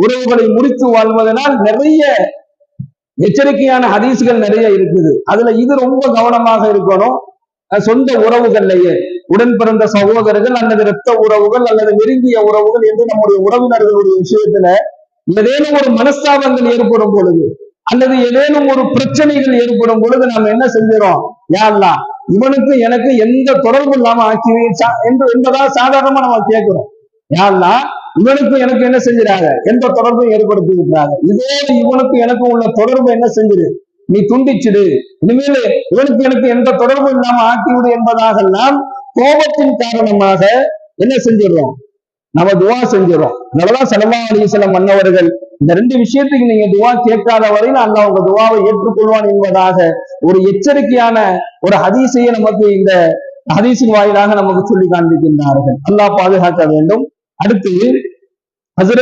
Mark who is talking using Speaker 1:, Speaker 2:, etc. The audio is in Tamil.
Speaker 1: உறவுகளை முறித்து வாழ்வதனால் நிறைய எச்சரிக்கையான ஹதீஸ்கள் நிறைய இருக்குது. அதுல இது ரொம்ப கவனமாக இருக்கணும். சொந்த உறவுகள்லயே உடன் பிறந்த சகோதரர்கள் அல்லது இரத்த உறவுகள் அல்லது நெருங்கிய உறவுகள் என்று நம்முடைய உறவினர்களுடைய விஷயத்துல ஏதேனும் ஒரு மனஸ்தாபங்கள் ஏற்படும் பொழுது அல்லது ஏதேனும் ஒரு பிரச்சனைகள் ஏற்படும் பொழுது நம்ம என்ன செஞ்சிடும், யா அல்லாஹ் இவனுக்கு எனக்கு எந்த தொடர்பு இல்லாம ஆக்கி என்பதா சாதாரணமா நம்ம கேட்கிறோம். யா அல்லாஹ் இவனுக்கு எனக்கு என்ன செஞ்சிடாங்க, எந்த தொடர்பும் ஏற்படுத்தி இருக்கிறாங்க. இதோடு இவனுக்கு எனக்கு உள்ள தொடர்பு என்ன செஞ்சிரு, நீ துண்டிச்சிடு, இனிமேல் இவனுக்கு எனக்கு எந்த தொடர்பும் இல்லாம ஆக்கிவிடு என்பதாகலாம் கோபத்தின் காரணமாக என்ன செஞ்சிடறோம், நம்ம துவா செஞ்சிடறோம். அதனாலதான் ஸல்லல்லாஹு அலைஹி வஸல்லம் மன்னவர்கள் இந்த ரெண்டு விஷயத்துக்கு நீங்க துவா கேட்காத வரையில் அல்லாஹ் உங்க துவாவை ஏற்றுக்கொள்வான் என்பதாக ஒரு எச்சரிக்கையான ஒரு ஹதீஸையே நமக்கு இந்த ஹதீஸின் வாயிலாக நமக்கு சொல்லி காண்பிக்கின்றார்கள். அல்லாஹ் பாதுகாக்க வேண்டும். அடுத்து ஹஸரத்